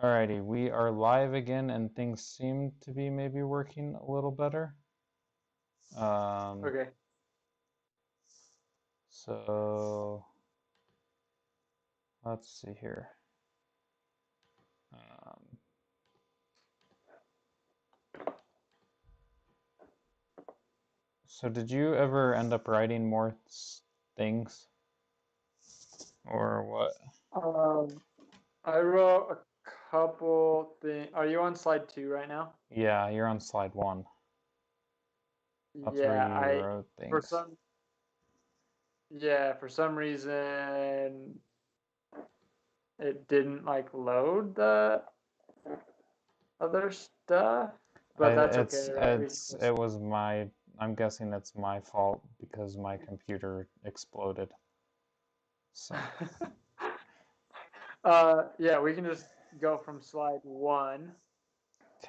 Alrighty, we are live again and things seem to be maybe working a little better. Okay. So let's see here. So did you ever end up writing more things? Or what? I wrote a couple things. Are you on slide 2 right now? Yeah, you're on slide 1. That's where Yeah, you wrote things. for some reason it didn't like load the other stuff, but that's okay, right? It was I'm guessing it's my fault because my computer exploded. So Yeah, we can just go from slide 1,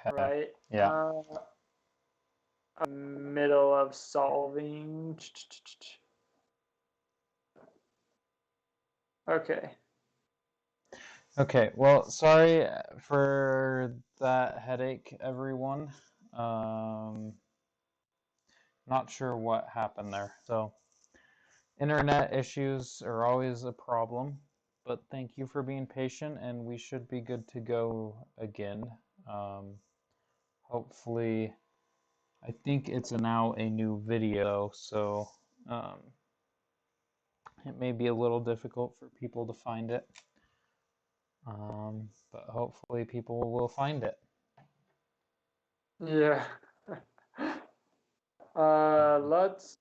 okay. right? Yeah. Middle of solving. Okay. Okay, well, sorry for that headache, everyone. Not sure what happened there. So, internet issues are always a problem, but thank you for being patient, and we should be good to go again. Hopefully, I think it's now a new video, so it may be a little difficult for people to find it. But hopefully people will find it. Yeah. Let's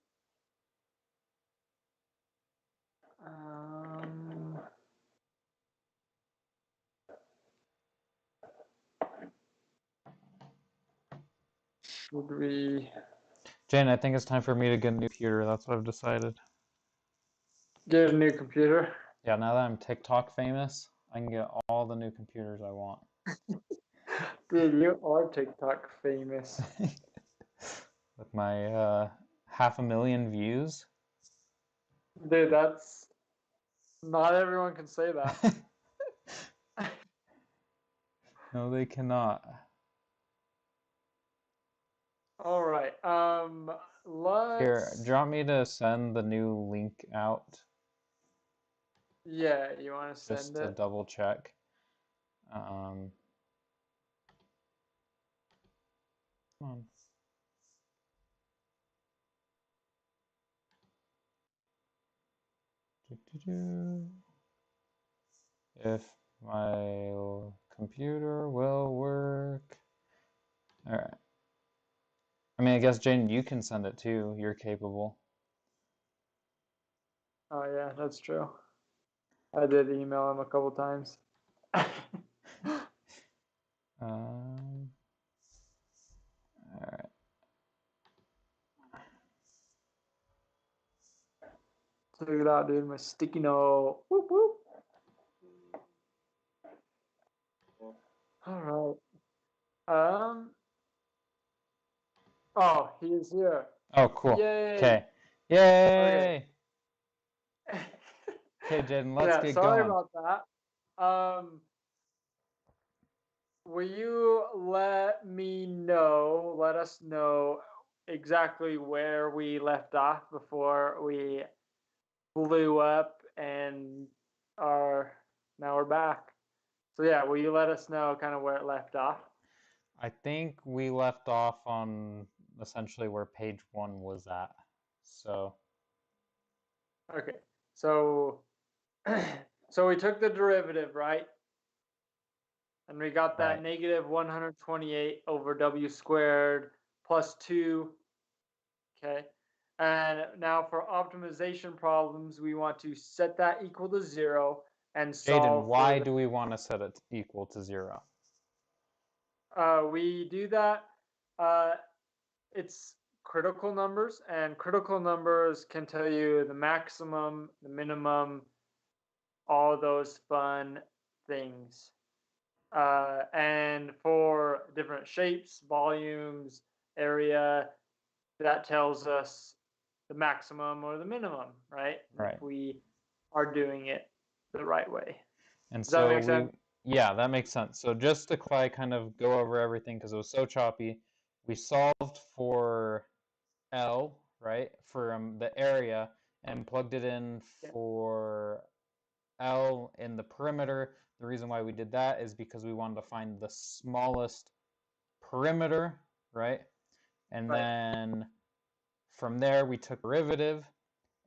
should we Jane, I think it's time for me to get a new computer. That's what I've decided. get a new computer? Yeah, now that I'm TikTok famous, I can get all the new computers I want. Dude, you are TikTok famous. With my 500,000 views. Dude, that's not everyone can say that. No, they cannot. All right. Here, do Let's. you want me to send the new link out Yeah, you want to just send to it? double check? Come on. If my computer will work. All right. I mean, I guess, Jane, you can send it too. You're capable. Oh yeah, that's true. I did email him a couple times. All right. Check it out, dude. My sticky note. Whoop whoop. All right. Oh, he is here. Oh, cool. Yay. Okay. Yay! Okay. Okay, Jaden, let's Yeah, get sorry going. about that. Will you let us know exactly where we left off before we blew up and now we're back. So yeah, will you let us know kind of where it left off? I think we left off on essentially where page 1 was at. So, Okay. So so we took the derivative, right? And we got that right. negative 128 over w squared plus 2. Okay. And now for optimization problems, we want to set that equal to 0 and Jaden, solve for why the. do we want to set it equal to 0? We do that. It's critical numbers, and critical numbers can tell you the maximum, the minimum, all those fun things. And for different shapes, volumes, area, that tells us the maximum or the minimum, right? Right. If we are doing it the right way. And Does that so make sense? Yeah, that makes sense. So just to kind of go over everything because it was so choppy, we solved for L, right, for the area and plugged it in Yeah. for L in the perimeter. The reason why we did that is because we wanted to find the smallest perimeter, right? And Right. then from there we took derivative,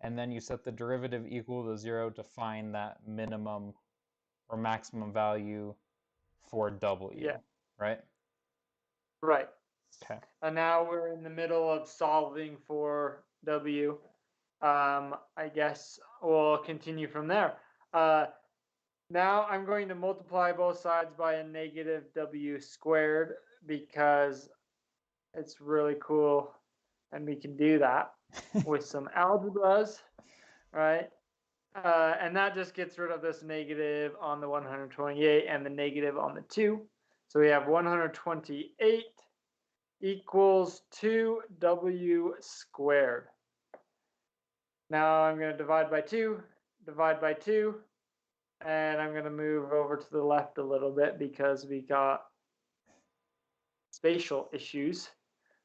and then you set the derivative equal to 0 to find that minimum or maximum value for W, Yeah. right? Right. Okay. And now we're in the middle of solving for W. I guess we'll continue from there. Now I'm going to multiply both sides by a negative W squared because it's really cool and we can do that with some algebras, right? And that just gets rid of this negative on the 128 and the negative on the 2. So we have 128 equals 2W squared. Now I'm going to divide by 2, and I'm going to move over to the left a little bit because we got spatial issues.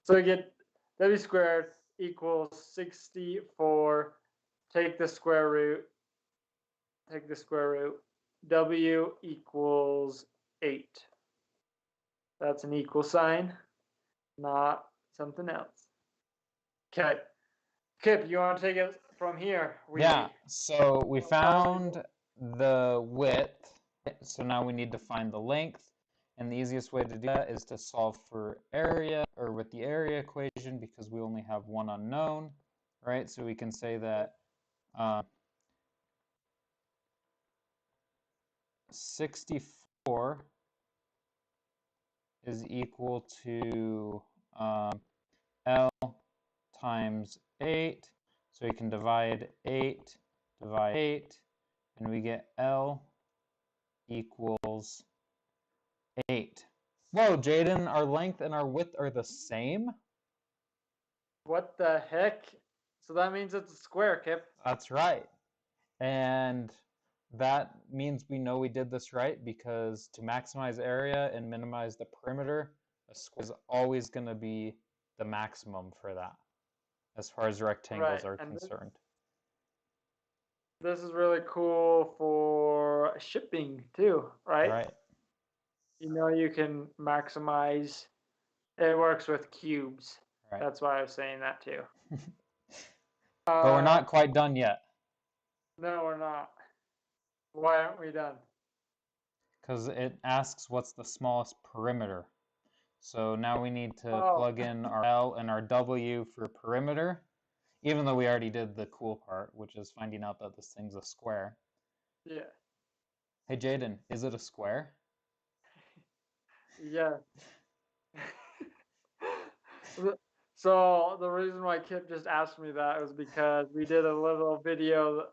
So we get W squared equals 64. Take the square root. W equals 8. That's an equal sign, not something else. Okay. Kip, you want to take it from here? Yeah, so we found the width, so now we need to find the length, and the easiest way to do that is to solve for area, or with the area equation, because we only have one unknown, right? So we can say that 64 is equal to L times 8, so we can divide 8, and we get L equals 8. Whoa, Jaden, our length and our width are the same? What the heck? So that means it's a square, Kip. That's right. And that means we know we did this right because to maximize area and minimize the perimeter, a square is always going to be the maximum for that as far as rectangles are concerned. This is really cool for shipping too, right? Right. You know, you can maximize. It works with cubes. Right. That's why I was saying that too. But we're not quite done yet. No, we're not. Why aren't we done? Because it asks what's the smallest perimeter. So now we need to plug in our L and our W for perimeter, even though we already did the cool part, which is finding out that this thing's a square. Yeah. Hey, Jaden, is it a square? Yeah. So the reason why Kip just asked me that was because we did a little video.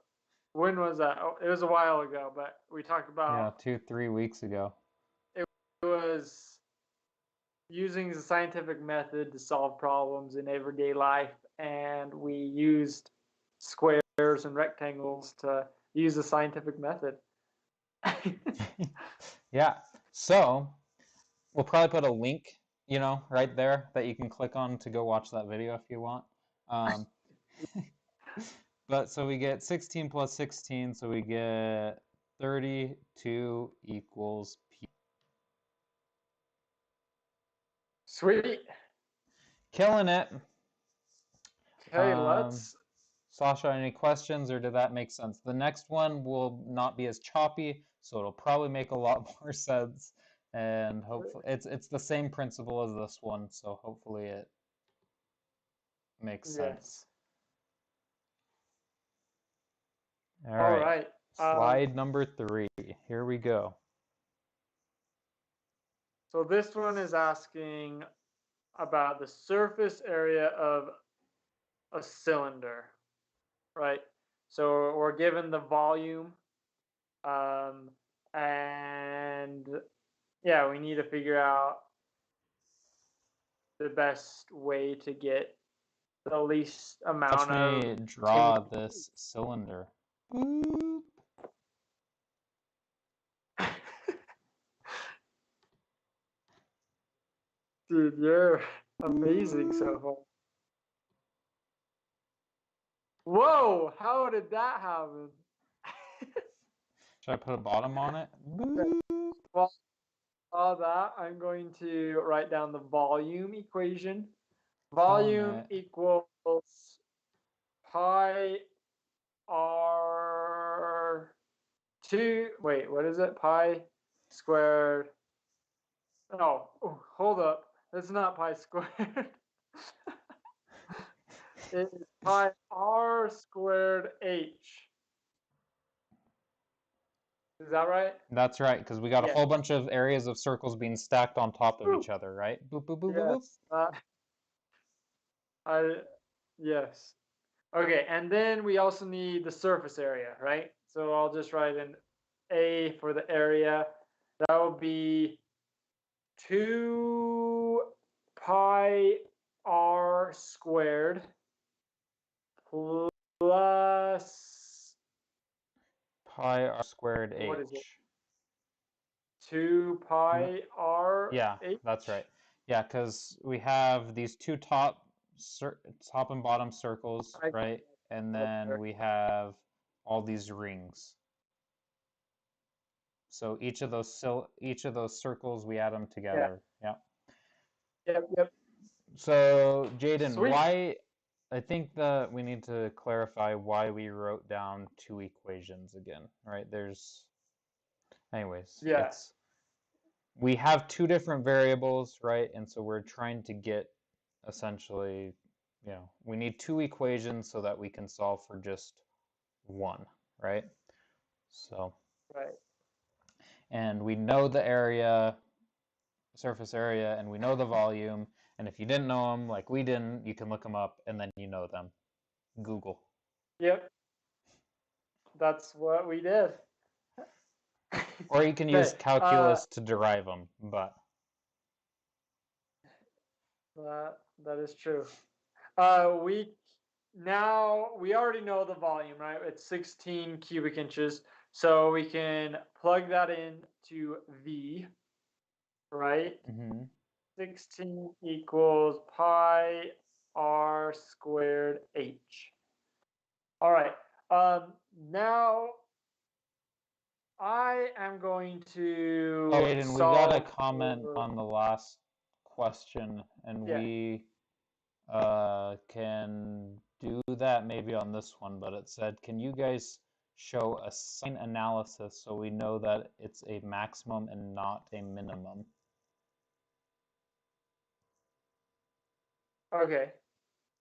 When was that? Oh, it was a while ago, but we talked about 2-3 weeks ago. It was using the scientific method to solve problems in everyday life, and we used squares and rectangles to use the scientific method. Yeah, so we'll probably put a link, right there that you can click on to go watch that video if you want. But so we get 16 plus 16, so we get 32 equals P. Sweet. Killing it. Okay, let's. Sasha, any questions, or did that make sense? The next one will not be as choppy, so it'll probably make a lot more sense, and hopefully it's the same principle as this one, so hopefully it makes sense. All right. Slide number 3. Here we go. So this one is asking about the surface area of a cylinder, right? So we're given the volume, and yeah, we need to figure out the best way to get the least amount Watch me draw this cylinder. Boop. Dude, you're amazing so far. Whoa, how did that happen? Should I put a bottom on it? Well, all that, I'm going to write down the volume equation. Volume equals pi r 2, wait, what is it? Pi squared. Oh, hold up. It's not pi squared. It is pi r squared h. Is that right? That's right, because we got a Yes. whole bunch of areas of circles being stacked on top of each other, right? Boop, boop, boop, boop, boop. Yes. Yes. Okay, and then we also need the surface area, right? So I'll just write in A for the area. That will be 2 pi r squared plus, Pi r squared what is it? h. 2 pi r Yeah, h? that's right. Yeah, because we have these two top and bottom circles, right? And then we have all these rings. So each of those circles, we add them together. Yeah. Yep. So Jaden, Sweet. why? I think that we need to clarify why we wrote down two equations again, right? Anyways, Yeah. we have two different variables, right? And so we're trying to get essentially, we need two equations so that we can solve for just one, right? So, Right. and we know the area, surface area, and we know the volume. And if you didn't know them, like we didn't, you can look them up and then you know them. Google. Yep. That's what we did. Or you can use calculus to derive them, but that is true. We already know the volume, right? It's 16 cubic inches, so we can plug that in to V, right? 16 equals pi r squared h. All right. Now I am going to Aiden, we got a comment on the last question, and we can do that maybe on this one, but it said, can you guys show a sign analysis so we know that it's a maximum and not a minimum? Okay.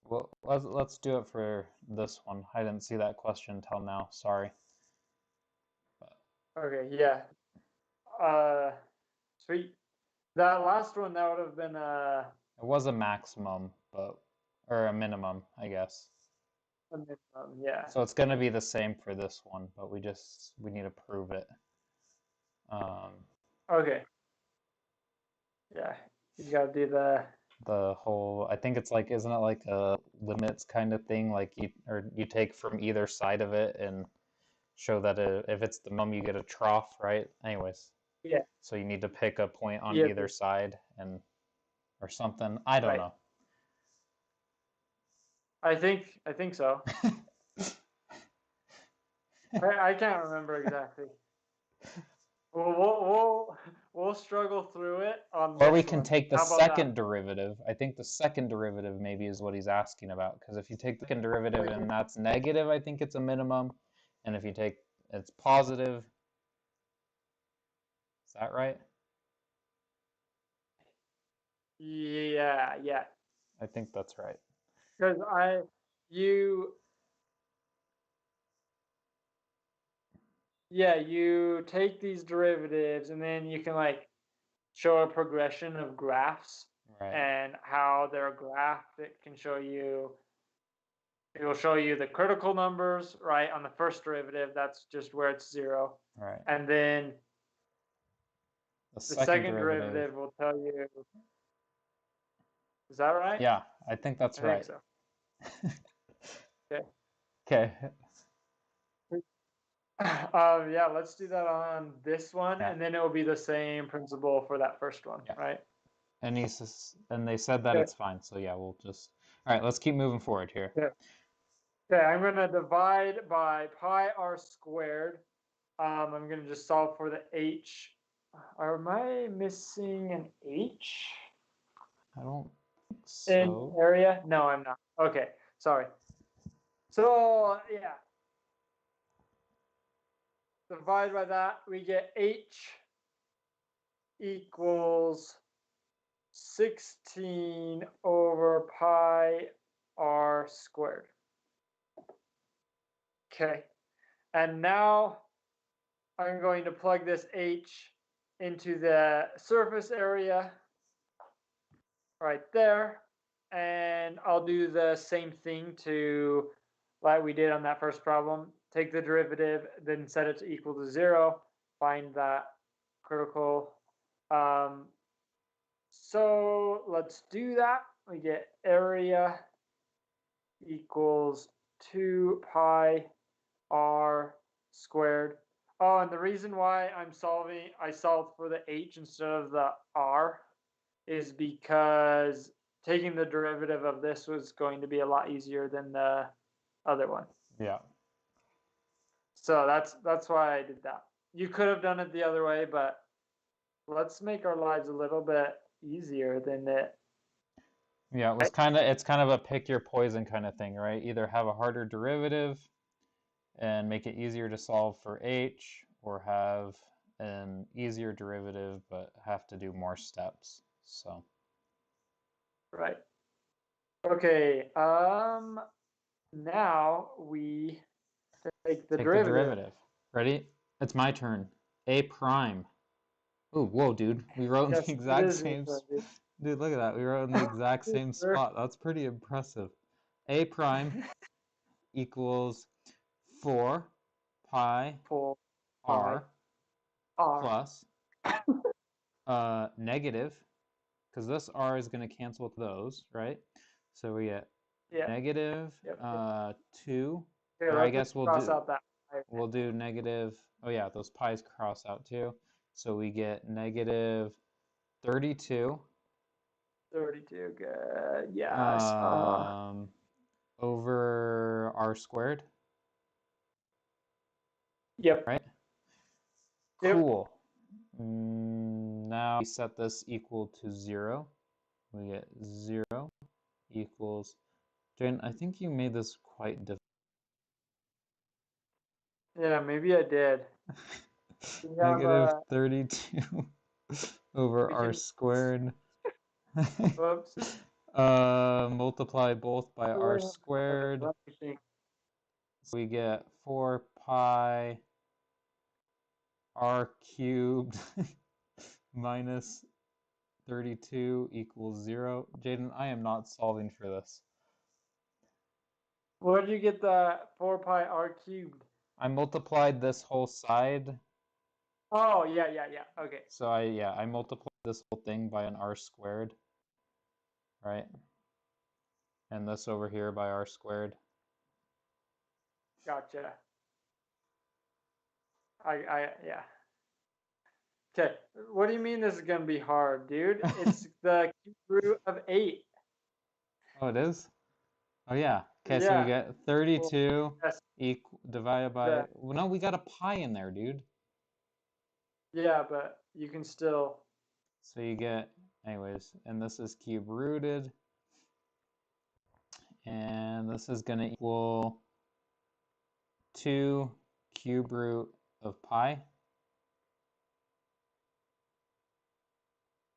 Well, let's do it for this one. I didn't see that question until now. Sorry. Okay, yeah. Sweet. That last one, that would have been It was a maximum, or a minimum, I guess. a minimum, yeah. So it's going to be the same for this one, but we need to prove it. Okay. Yeah, you gotta do the whole, I think it's like, isn't it like a limits kind of thing? Like you take from either side of it and show that if it's the minimum, you get a trough, right? Anyways. Yeah. So you need to pick a point on Yeah. either side or something. I don't know. I think so. I can't remember exactly. We'll struggle through it on Or this we can one. take the How about second derivative. I think the second derivative maybe is what he's asking about. Because if you take the second derivative and that's negative, I think it's a minimum. And if you take it's positive, is that right? Yeah. I think that's right. Because you take these derivatives and then you can like show a progression of graphs, right, and how they're graphed. It will show you the critical numbers, right? On the first derivative, that's just where it's 0. right. And then the second derivative will tell you. Is that right? Yeah, I think that's right. I think so. Okay. Okay. Yeah, let's do that on this one, and then it will be the same principle for that first one, right? And they said that Okay. it's fine. So yeah, we'll just, all right, let's keep moving forward here. Okay, I'm going to divide by pi r squared. I'm going to just solve for the h. Am I missing an h I don't think in so. area? No, I'm not. Okay, sorry. So, yeah. Divide by that, we get h equals 16 over pi r squared. Okay, and now I'm going to plug this h into the surface area right there, and I'll do the same thing to like we did on that first problem. Take the derivative, then set it to equal to 0, find that critical. So let's do that. We get area equals 2 pi r squared. Oh, and the reason why I solved for the h instead of the r is because taking the derivative of this was going to be a lot easier than the other one. Yeah. So that's why I did that. You could have done it the other way, but let's make our lives a little bit easier than it. Yeah, it's kind of a pick your poison kind of thing, right? Either have a harder derivative and make it easier to solve for h, or have an easier derivative but have to do more steps. So Right. Okay, now we take the derivative. Ready? It's my turn. A prime. Oh, whoa, dude. We wrote in Yes, the it exact is your same turn, dude. Dude, look at that. We wrote in the exact same spot. That's pretty impressive. A prime equals 4 pi 4 pi r r. plus negative, because this r is going to cancel with those, right? So we get Yeah. negative Yep. 2, Okay, or I let's guess just cross out that. we'll do negative, oh yeah, those pi's cross out too. So we get negative 32 32, good. Yes. over r squared, Yep. right? Yep. Cool. Now we set this equal to 0. We get 0 equals, Jane, I think you made this quite difficult. Yeah, maybe I did. Negative 32 over r can, squared. Whoops. Multiply both by r squared. Let me think. So we get 4 pi r cubed minus 32 equals 0. Jaden, I am not solving for this. Where did you get the 4 pi r cubed? I multiplied this whole side. Oh, yeah. Okay. So I multiplied this whole thing by an r squared, right? And this over here by r squared. Gotcha. Yeah. Okay. What do you mean this is going to be hard, dude? It's the cube root of 8. Oh, it is? Oh, yeah. Okay, so we Yeah. get 32 Yes. divided by, well, no, we got a pi in there, dude. Yeah, but you can still. So you get, anyways, and this is cube rooted. And this is going to equal 2 cube root of pi.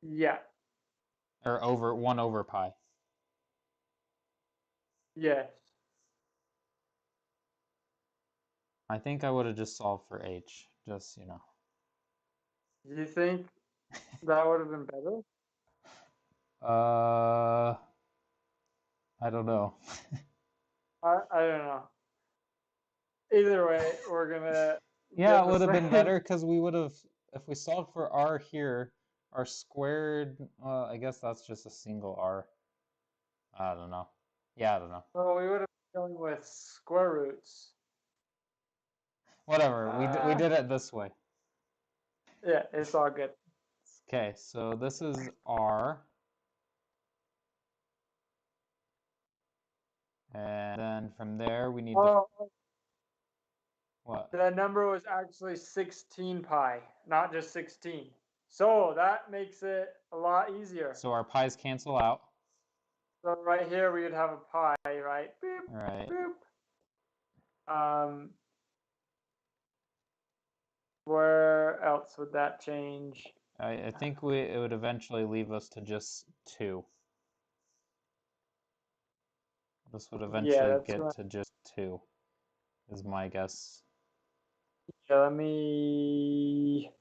Yeah. Or over 1 over pi. Yes. I think I would have just solved for h, just, you know. Do you think that would have been better? I don't know. I don't know. Either way, we're gonna Yeah, get it the would have been same. better because we would have, if we solved for r here, r squared, well, I guess that's just a single r. I don't know. Yeah, I don't know. Well, we would have been going with square roots. Whatever, we did it this way. Yeah, it's all good. Okay, so this is r. And then from there, we need to... Oh, What? the number was actually 16 pi, not just 16. So that makes it a lot easier. So our pi's cancel out. So right here we would have a pi, right? Boop, Right. boop. Where else would that change? I think it would eventually leave us to just 2. This would eventually get to just 2, is my guess. Yeah, let me...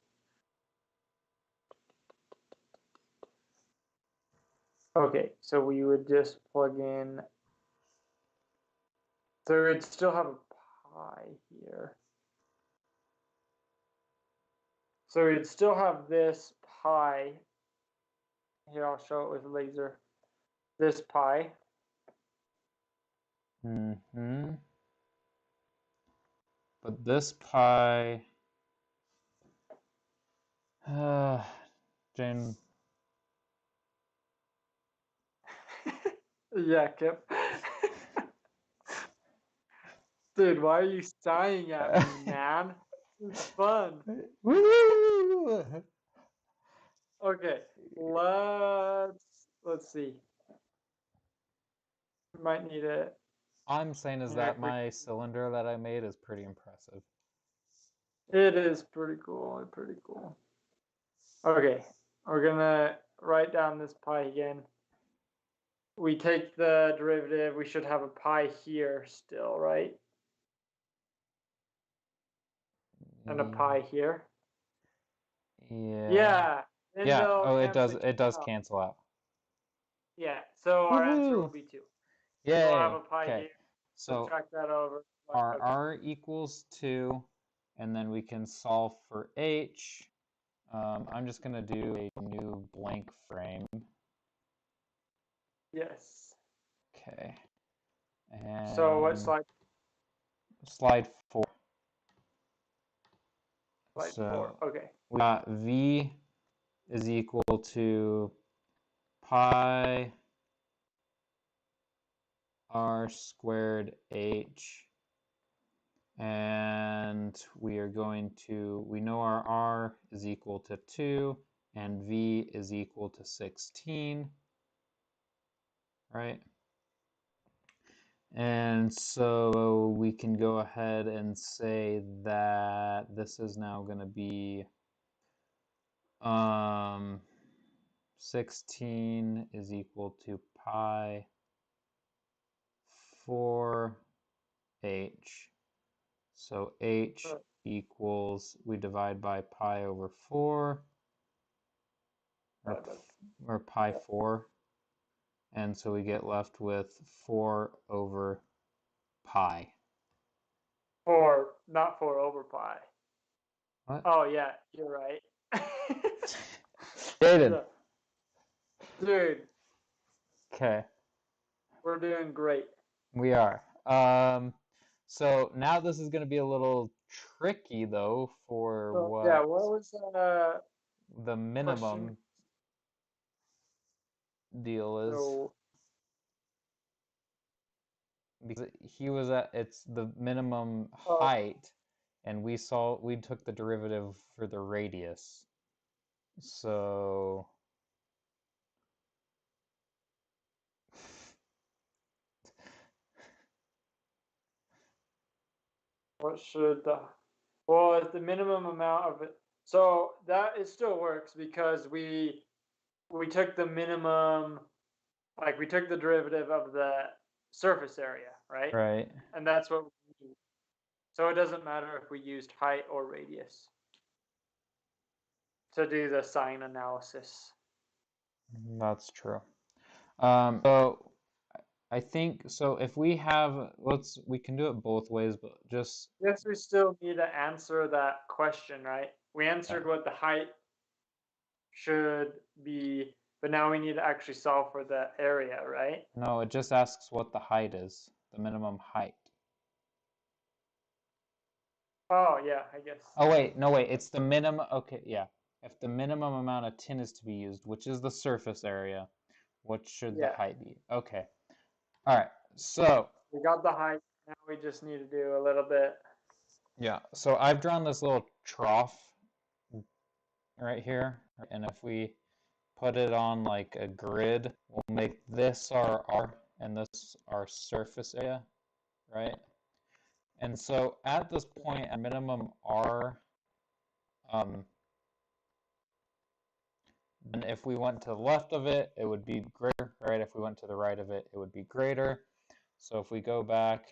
Okay, so we would just plug in... So we'd still have a pi here. So we'd still have this pi. Here, I'll show it with laser. This pi. Mm-hmm. But this pi... Jane... Yeah, Kip. Dude, why are you sighing at me, man? It's fun. Okay, let's see. We might need it. I'm saying is that my cylinder that I made is pretty impressive. It is pretty cool. Okay, we're gonna write down this pi again. We take the derivative. We should have a pi here still, right? And a pi here. Yeah. Yeah. Yeah. Oh, it does cancel out. Yeah. So our answer will be 2. Yay. We'll have a pi here. So subtract that over. Our R equals 2, and then we can solve for H. I'm just going to do a new blank frame. Yes. Okay. And so what slide? Slide 4. Slide 4. Okay. We got V is equal to pi R squared H. And we are going to, we know our R is equal to 2 and V is equal to 16, right? And so we can go ahead and say that this is now going to be 16 is equal to pi 4H. So H equals, we divide by pi over 4, or pi 4, and so we get left with 4 over pi. 4, not 4 over pi. What? Oh, yeah, you're right. Jaden. Dude. Okay. We're doing great. We are. So now this is going to be a little tricky, though, for what... Yeah, what was the minimum deal is. So, because he was at, it's the minimum height, and we took the derivative for the radius. So... what should the... Well, it's the minimum amount of it. So it still works because we took the minimum, like we took the derivative of the surface area, right? Right. And that's what we need. So it doesn't matter if we used height or radius to do the sign analysis. That's true. So I think, so if we have, we can do it both ways, but just... Yes, we still need to answer that question, right? We answered what the height should be, but now we need to actually solve for the area, right? No, it just asks what the height is, the minimum height. Oh, yeah, I guess. Oh, wait, no, wait, it's the minimum, okay, yeah. If the minimum amount of tin is to be used, which is the surface area, what should the height be? Okay. All right, so We got the height. Now we just need to do a little bit. Yeah, so I've drawn this little trough right here, and if we put it on like a grid, we'll make this our R and this our surface area, right? And so at this point, at minimum R, and if we went to the left of it, it would be greater, right? If we went to the right of it, it would be greater. So if we go back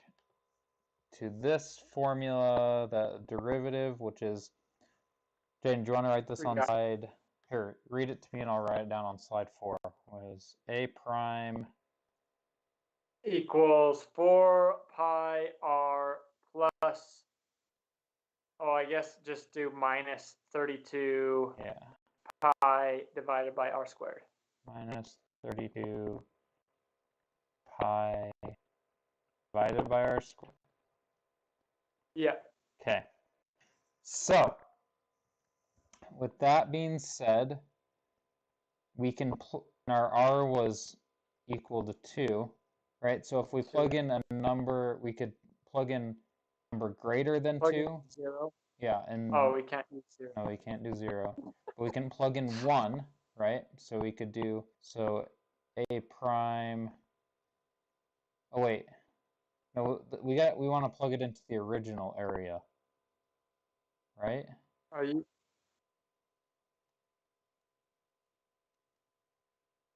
to this formula, the derivative, which is, Jane, do you want to write this on slide? Here, read it to me and I'll write it down on slide 4. Was A prime equals 4 pi r plus, oh, I guess just do minus 32 pi divided by r squared. Minus 32 pi divided by r squared. Yeah. Okay. So, with that being said, we can, our r was equal to 2, right? So if we plug in a number, we could plug in a number greater than 2. 0. Yeah, and oh, we can't use 0. No, we can't do 0. But we can plug in 1, right? So we could do, so A prime, oh wait, no, we want to plug it into the original area, right? Are you?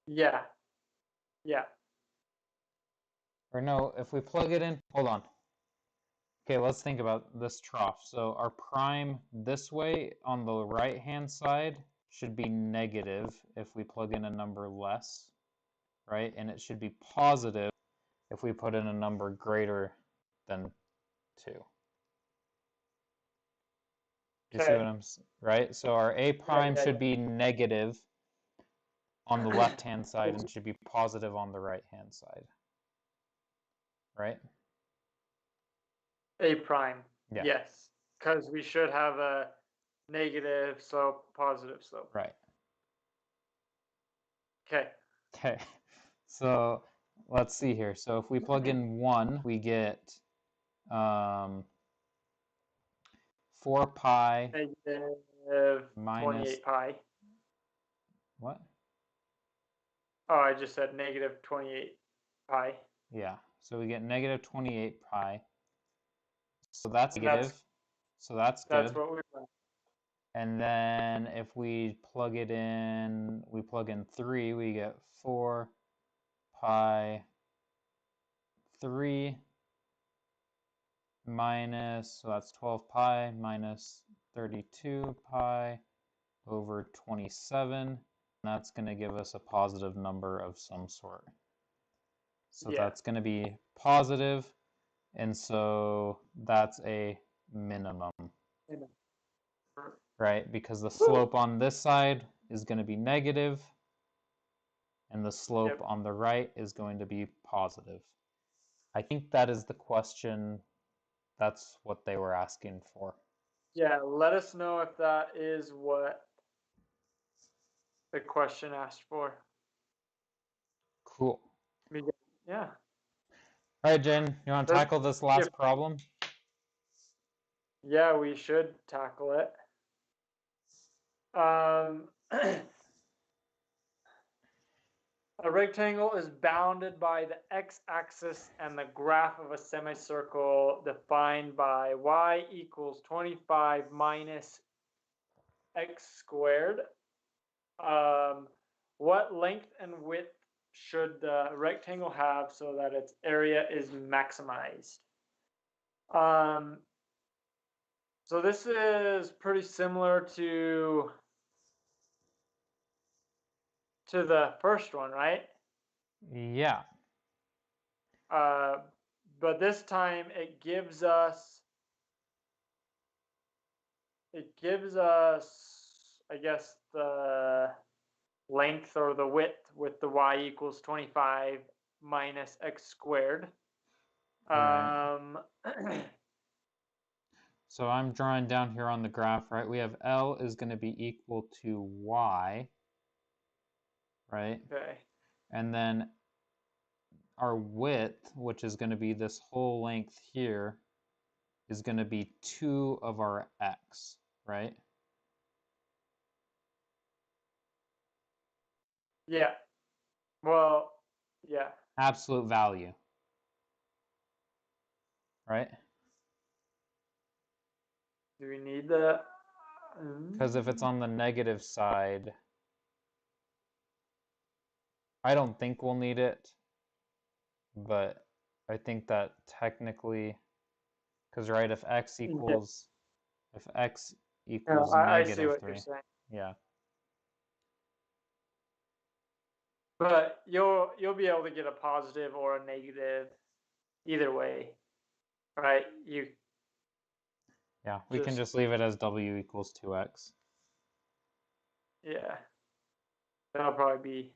Yeah. Yeah. Or no, if we plug it in, hold on. Okay, let's think about this trough. So our prime this way on the right-hand side should be negative if we plug in a number less, right? And it should be positive if we put in a number greater than 2. You see what I'm saying? Right? So our A prime should be negative on the left-hand side and should be positive on the right-hand side. Right? A prime. Yeah. Yes. Because we should have a negative slope, positive slope. Right. Okay. Okay. So let's see here. So if we plug in 1, we get 4 pi negative minus 28 pi. What? Oh, I just said negative 28 pi. Yeah. So we get negative 28 pi. So that's negative. So that's good. That's what we want. And then if we plug it in, we plug in 3, we get 4 pi 3 minus, so that's 12 pi minus 32 pi over 27. And that's going to give us a positive number of some sort. So that's going to be positive, and so that's a minimum. Right? Because the slope on this side is going to be negative, and the slope on the right is going to be positive. I think that is the question. That's what they were asking for. Yeah, let us know if that is what the question asked for. Cool. Yeah. All right, Jen, you want to tackle this last problem? Yeah, we should tackle it. A rectangle is bounded by the x-axis and the graph of a semicircle defined by y equals 25 minus x squared. What length and width should the rectangle have so that its area is maximized? So this is pretty similar to the first one, right? Yeah. But this time it gives us, I guess, the length or the width with the y equals 25 minus x squared. So I'm drawing down here on the graph, right? We have L is going to be equal to y, right? Okay. And then our width, which is going to be this whole length here, is going to be 2 of our x, right? Yeah. Well, yeah. Absolute value, right? Do we need the... Because if it's on the negative side, I don't think we'll need it, but I think that technically, because right, if x Yeah. equals I see negative what 3, you're saying. yeah. But you'll be able to get a positive or a negative either way, right? Yeah, we can just leave it as w equals 2x. Yeah. That'll probably be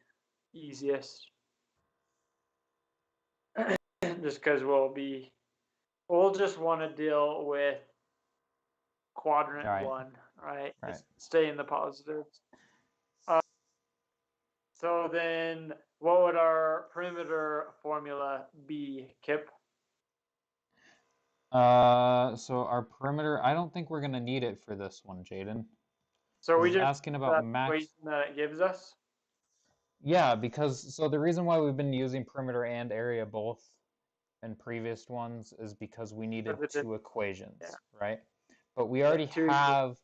easiest. Just because we'll just want to deal with quadrant Right. 1, right? Right. Just stay in the positives. So then what would our perimeter formula be, Kip? So our perimeter, I don't think we're going to need it for this one, Jaden. So we It's just asking about that max. equation that it gives us? Yeah, because so the reason why we've been using perimeter and area both in previous ones is because we needed 2 equations, yeah. right? But we already have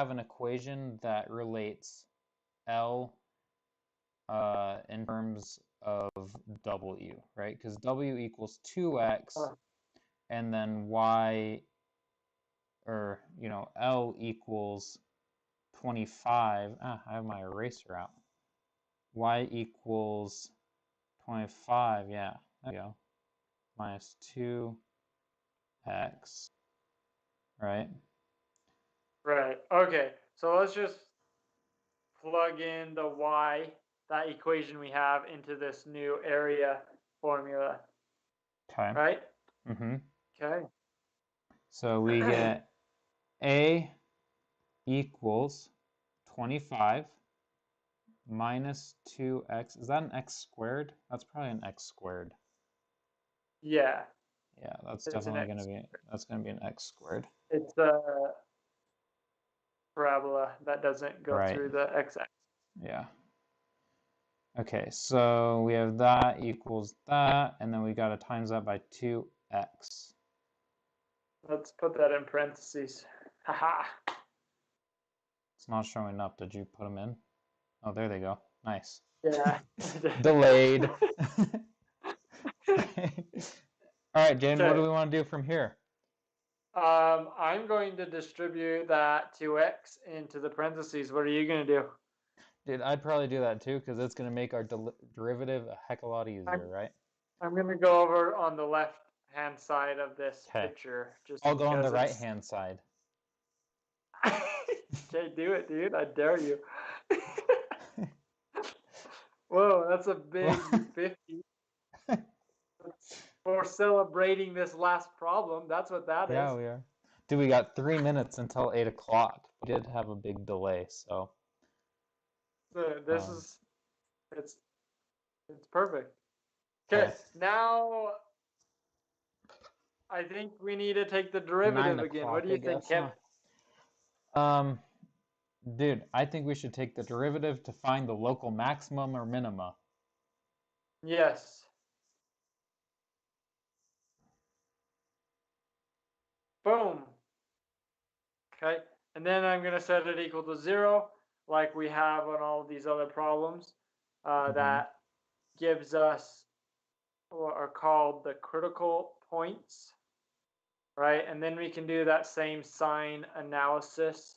an equation that relates L in terms of W, right? Because W equals 2x, and then Y, or, L equals 25. I have my eraser out. Y equals 25, yeah, there you go. Minus 2x, right? Right. Okay. So let's just plug in the y, that equation we have, into this new area formula. Okay. Right? Mm-hmm. Okay. So we get A equals 25 minus 2x. Is that an x squared? That's probably an x squared. Yeah. Yeah, that's definitely going to be, an x squared. It's a parabola that doesn't go Right. through the x-axis. Yeah. Okay, so we have that equals that, and then we got to times that by 2x. Let's put that in parentheses. Haha. It's not showing up. Did you put them in? Oh, there they go. Nice. Yeah. Delayed. All right, Jane, what do Okay. we want to do from here? I'm going to distribute that 2x into the parentheses. What are you going to do? Dude, I'd probably do that too, because it's going to make our derivative a heck of a lot easier, right? I'm going to go over on the left-hand side of this picture. Just I'll go on the because right-hand side. Okay, do it, dude. I dare you. Whoa, that's a big 50. For celebrating this last problem. That's what that is. Yeah, we are. Dude, we got 3 minutes until 8 o'clock. We did have a big delay, so. This is, it's perfect. Okay, now I think we need to take the derivative again. What do you think, Kevin? Dude, I think we should take the derivative to find the local maximum or minima. Yes. Boom. Okay, and then I'm going to set it equal to 0, like we have on all these other problems. That gives us what are called the critical points, right? And then we can do that same sign analysis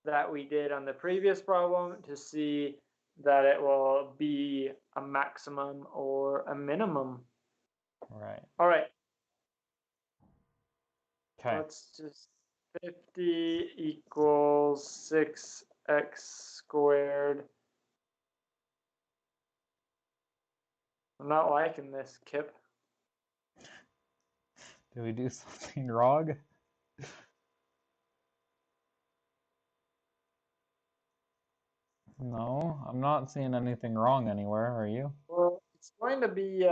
that we did on the previous problem to see that it will be a maximum or a minimum. Right. All right. Okay. Let's just 50 equals 6x squared. I'm not liking this, Kip. Did we do something wrong? No, I'm not seeing anything wrong anywhere, are you? Well, it's going to be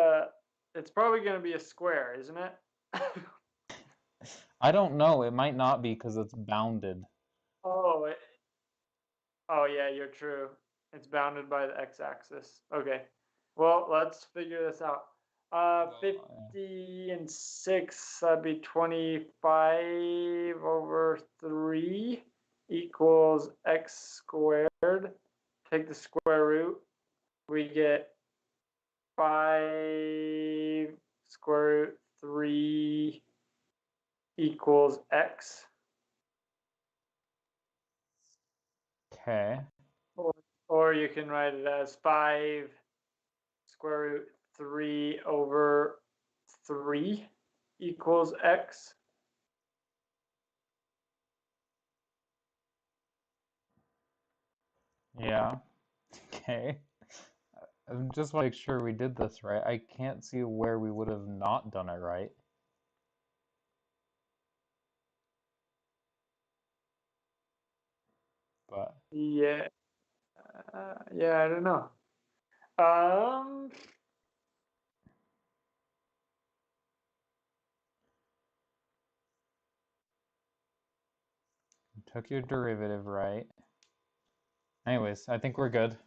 it's probably going to be a square, isn't it? I don't know. It might not be because it's bounded. Oh, oh yeah, you're true. It's bounded by the x-axis. Okay. Well, let's figure this out. 50 and 6, that'd be 25 over 3 equals x squared. Take the square root. We get 5 square root 3 equals x. Okay. Or you can write it as 5 square root 3 over 3 equals x. Yeah. Okay. I just want to make sure we did this right. I can't see where we would have not done it right. But Yeah. Yeah, I don't know. you took your derivative right. Anyways, I think we're good.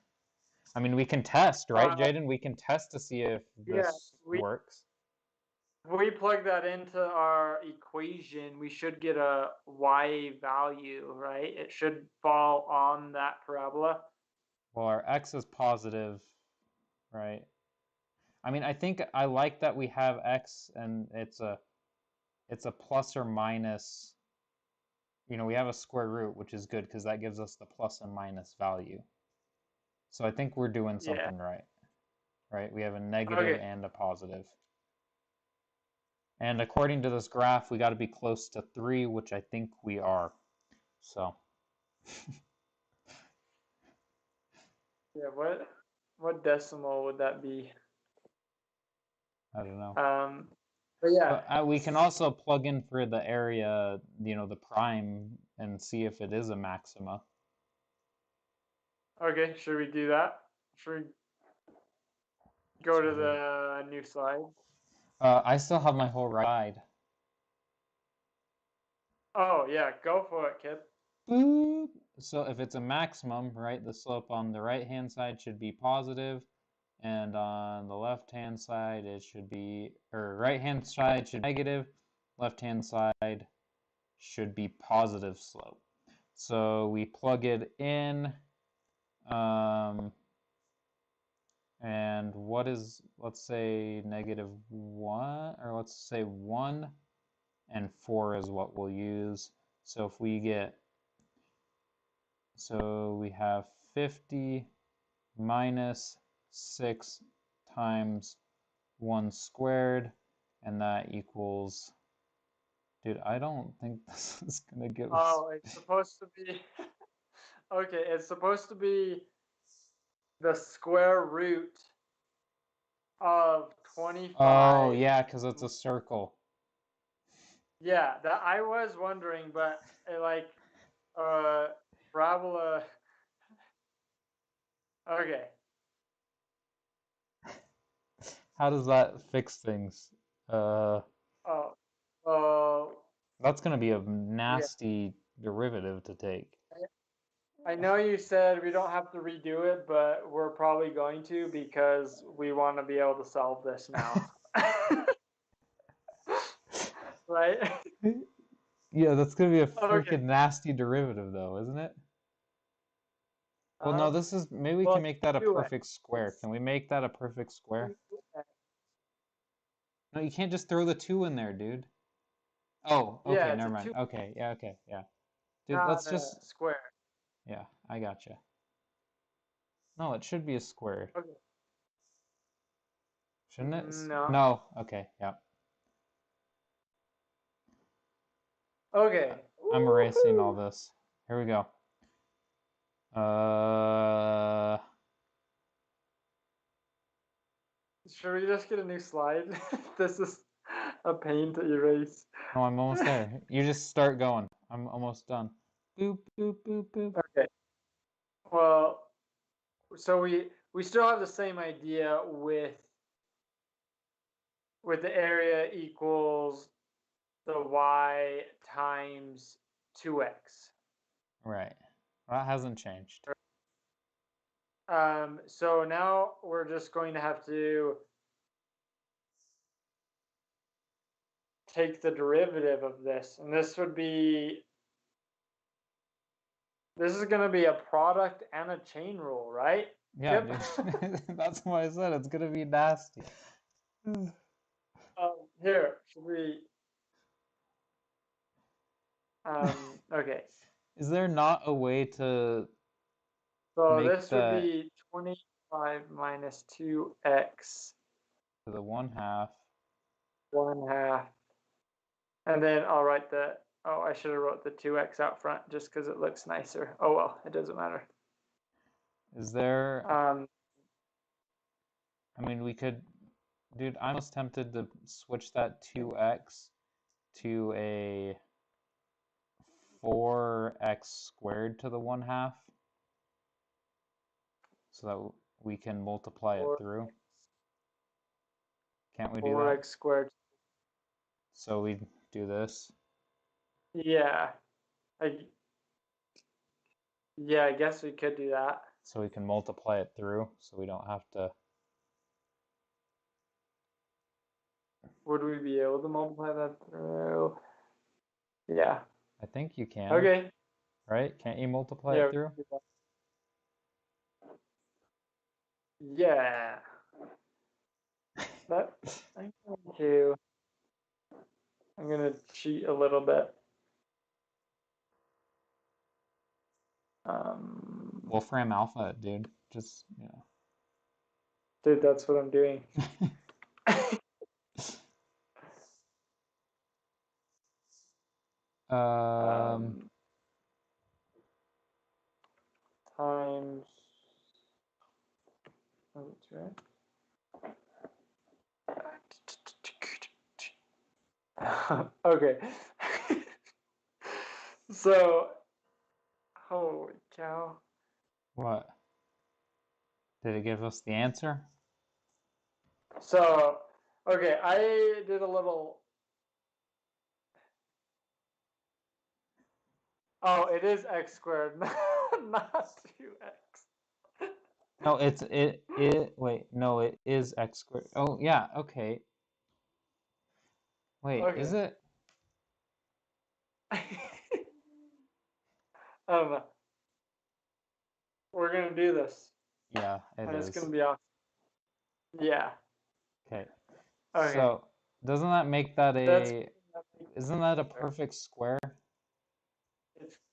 I mean, we can test, right, Jaden? We can test to see if this works. If we plug that into our equation, we should get a y value, right? It should fall on that parabola. Well, our x is positive, right? I mean, I think I like that we have x and it's a plus or minus. You know, we have a square root, which is good because that gives us the plus and minus value. So I think we're doing something right. Right? We have a negative and a positive. And according to this graph, we got to be close to 3, which I think we are. So. Yeah, what decimal would that be? I don't know. But yeah. But we can also plug in for the area, you know, the prime, and see if it is a maxima. Okay, should we do that? Should we go to the new slide? I still have my whole ride. Oh, yeah, go for it, kid. Boop. So if it's a maximum, right, the slope on the right-hand side should be positive, and on the left-hand side it should be, or right-hand side should be negative, left-hand side should be positive slope. So we plug it in, and what is, let's say -1, or let's say 1, and 4 is what we'll use. So if we get, so we have 50 minus 6 times 1 squared, and that equals, dude, I don't think this is going to give us... Oh, it's supposed to be, okay, it's supposed to be the square root of 25. Oh, yeah, because it's a circle. Yeah, that I was wondering, but like, parabola. Okay. How does that fix things? That's going to be a nasty derivative to take. I know you said we don't have to redo it, but we're probably going to because we want to be able to solve this now. Right? Yeah, that's going to be a freaking nasty derivative though, isn't it? Well, no, this is, maybe we can make that a perfect square. Can we make that a perfect square? No, you can't just throw the 2 in there, dude. Oh, okay, yeah, never mind. Okay, yeah, okay, yeah. Dude, not let's just... square. Yeah, I gotcha. No, it should be a square. Okay. Shouldn't it? No. No, okay, yeah. Okay. I'm erasing all this. Here we go. Should we just get a new slide? This is a pain to erase. No, I'm almost there. You just start going. I'm almost done. Boop, boop, boop, boop. Okay. Well, so we still have the same idea with with the area equals the y times 2x. Right. That hasn't changed. So now we're just going to have to take the derivative of this, and this is going to be a product and a chain rule, right? Yeah, dude. That's why I said it's gonna be nasty. Here, should we? Okay. Is there not a way to So make this would the be 25 minus 2x the 1/2? 1/2. And then I'll write I should have wrote the 2x out front just because it looks nicer. Oh well, it doesn't matter. Is there, Um, I mean, we could, dude, I'm almost tempted to switch that 2x to a 4x squared to the 1/2 so that we can multiply it through. Can't we do that? 4x squared. So we do this. Yeah. I guess we could do that. So we can multiply it through so we don't have to. Would we be able to multiply that through? Yeah. I think you can. Okay. Right? Can't you multiply Yeah. it through? Yeah. But I'm gonna cheat a little bit. Wolfram Alpha, dude. Just, you know. Dude, that's what I'm doing. Times. Oh, that's right. Okay. So, holy cow. What? Did it give us the answer? So, okay, I did a little. Oh, it is x squared, not 2x. No, wait, no, it is x squared. Oh, yeah, okay. Wait, Okay. is it? We're gonna do this. Yeah, it and is. it's gonna be awesome. Yeah. Okay. Okay. So, doesn't that make that isn't that a perfect square?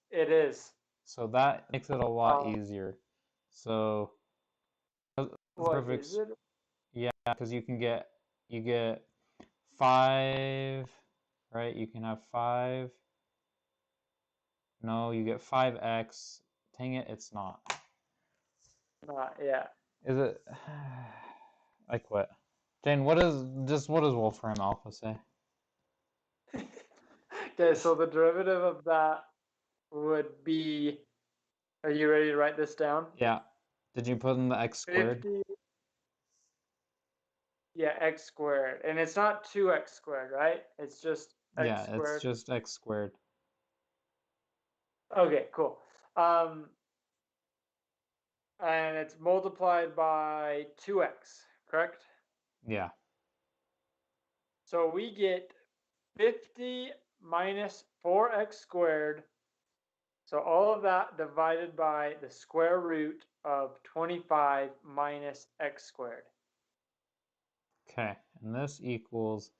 It is. So that makes it a lot easier. So, What is it? Yeah, because you get 5, right? You can have 5. No, you get 5x. Dang it, it's not. Not yet. Is it? I quit. Jane, what does Wolfram Alpha say? Okay, so the derivative of that would be. Are you ready to write this down? Yeah. Did you put in the x squared? 50. Yeah, x squared, and it's not 2x squared, right? It's just x squared. Yeah, it's just x squared. Okay, cool. And it's multiplied by 2x, correct? Yeah. So we get 50 minus 4x squared. So all of that divided by the square root of 25 minus x squared. Okay, and this equals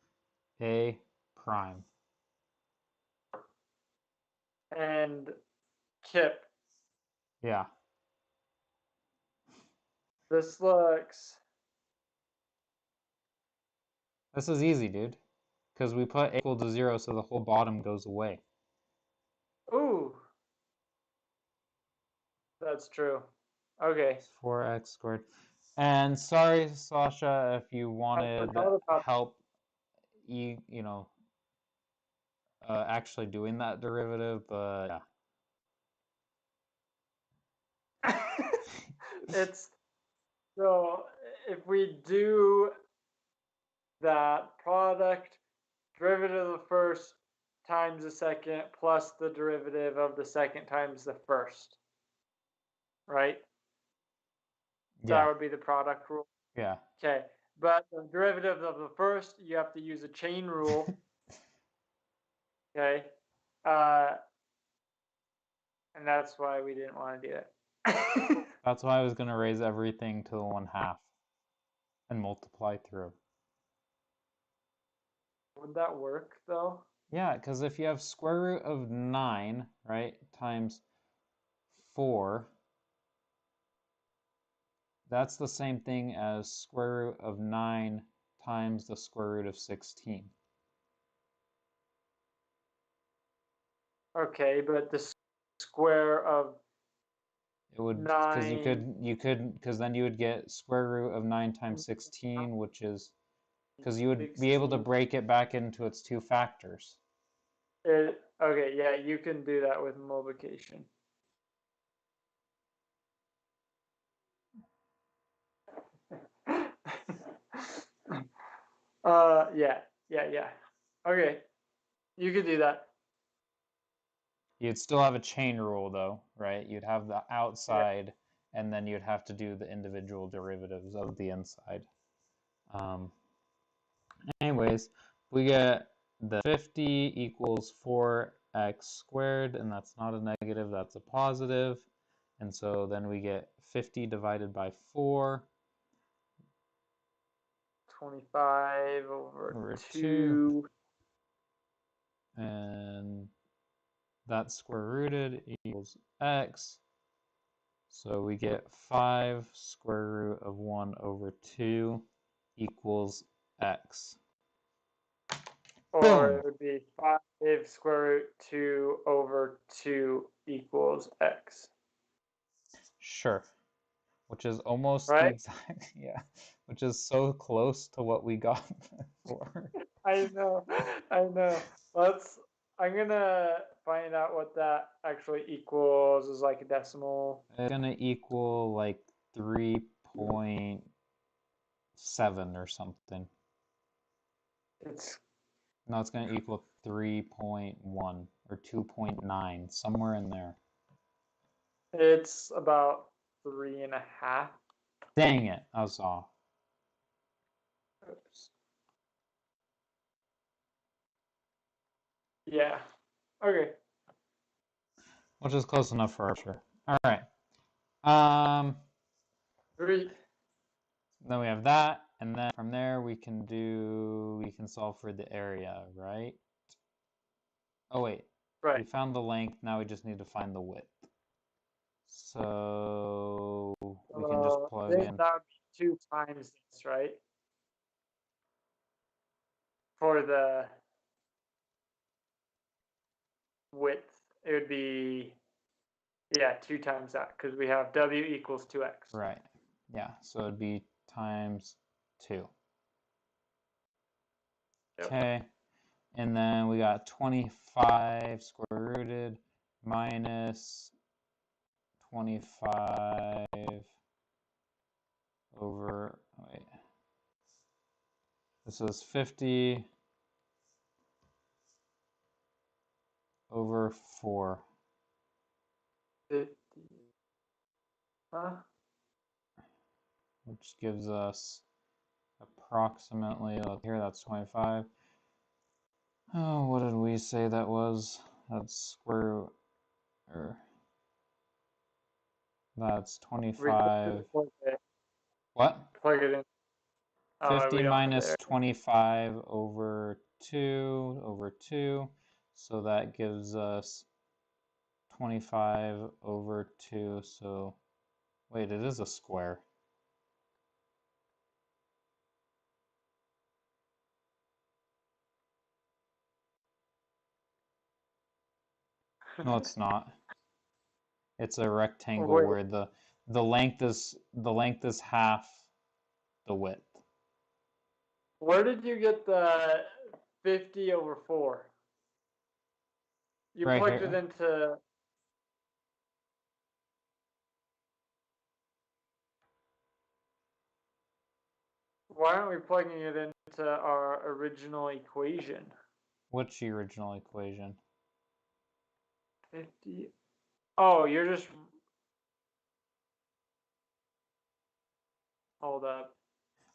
a prime. And Kip. Yeah. This looks. This is easy, dude. Because we put a equal to 0, so the whole bottom goes away. Ooh. That's true. Okay. It's 4x squared. And sorry, Sasha, if you wanted help, actually doing that derivative, but yeah. It's so if we do that product, derivative of the first times the second plus the derivative of the second times the first. Right? Yeah. That would be the product rule. Yeah. Okay. But the derivative of the first, you have to use a chain rule. Okay. And that's why we didn't want to do it. That's why I was going to raise everything to the 1/2 and multiply through. Would that work though? Yeah, because if you have square root of 9, right, times 4, that's the same thing as square root of 9 times the square root of 16. Okay, but the square of It would, because because then you would get square root of 9 times 16, which is, because you would be able to break it back into its two factors. Okay, yeah, you can do that with multiplication. Yeah. Okay, you could do that. You'd still have a chain rule though, right? You'd have the outside, and then you'd have to do the individual derivatives of the inside. Anyways, we get the 50 equals 4x squared, and that's not a negative, that's a positive. And so then we get 50 divided by 4. 25 over 2. And that's square rooted equals x. So we get 5 square root of 1 over 2 equals x. Or Boom. it would be 5 square root 2 over 2 equals x. Sure. Which is almost right? the exact, yeah, which is so close to what we got before. I know. I'm gonna find out what that actually equals as like a decimal. It's gonna equal like 3.7 or something. No, it's gonna equal 3.1 or 2.9, somewhere in there. It's about 3.5. Dang it, I was off. Oops. Yeah. Okay. Which is close enough for sure. All right. 3. Then we have that, and then from there we can solve for the area, right? Oh wait. Right. We found the length, now we just need to find the width. So we can just plug in. That would be 2 times this, right? For the width, it would be, 2 times that, because we have w equals 2x. Right. Yeah, so it'd be times 2. Yep. Okay. And then we got 25 square rooted minus 25 over, wait. This is 50 over 4. 50. Huh? Which gives us approximately, look here, that's 25. Oh, what did we say that was? That's square, or that's 25. What? Plug it in. 50 minus 25 over 2, so that gives us 25 over 2, so wait, it is a square. No, it's not. It's a rectangle where the length is half the width. Where did you get the 50 over 4? You right plugged here. it into... why aren't we plugging it into our original equation? What's the original equation? 50. Oh, you're just. Hold up.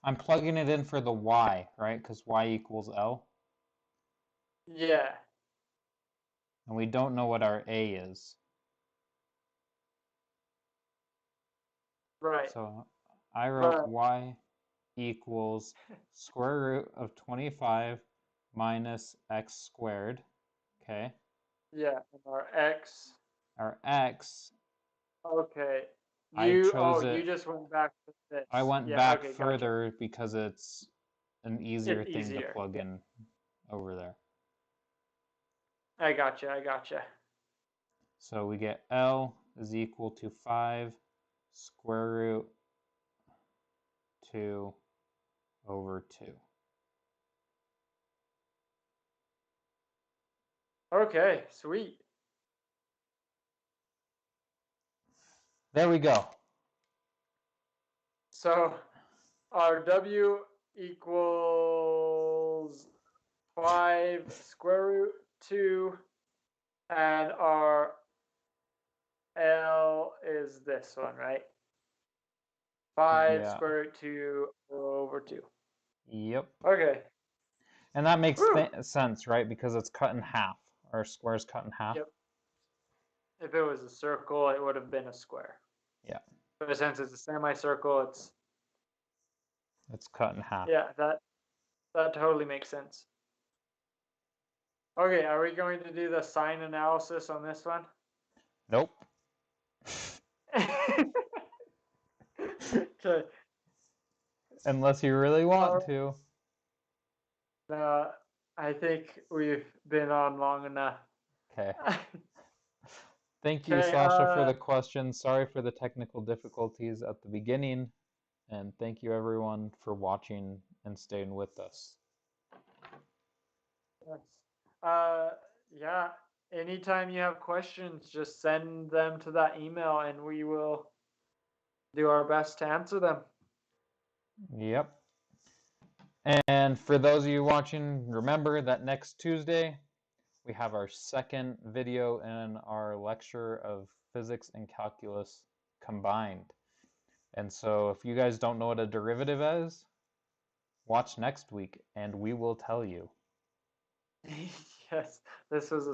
I'm plugging it in for the y, right? Because y equals L. Yeah. And we don't know what our a is. Right. So I wrote y equals square root of 25 minus x squared. Okay. Yeah. And our x. Our x, Okay. I chose you it. just went back to this. I went Yeah. back Okay. Gotcha. further because it's an easier It's thing to easier. plug in over there. I gotcha. So we get L is equal to 5 square root 2 over 2. Okay. Sweet. There we go. So our W equals 5 square root 2, and our L is this one, right? 5 Yeah. square root 2 over 2. Yep. Okay. And that makes sense, right? Because it's cut in half. Our square's cut in half. Yep. If it was a circle, it would have been a square. Yeah. But since it's a semicircle, it's cut in half. Yeah, that totally makes sense. Okay, are we going to do the sign analysis on this one? Nope. Okay. Unless you really want to. I think we've been on long enough. Okay. Thank you, Okay, Sasha, for the question. Sorry for the technical difficulties at the beginning. And thank you, everyone, for watching and staying with us. yes. Yeah, anytime you have questions, just send them to that email and we will do our best to answer them. Yep. And for those of you watching, remember that next Tuesday, we have our second video in our lecture of physics and calculus combined. And so if you guys don't know what a derivative is, watch next week and we will tell you. Yes, this was a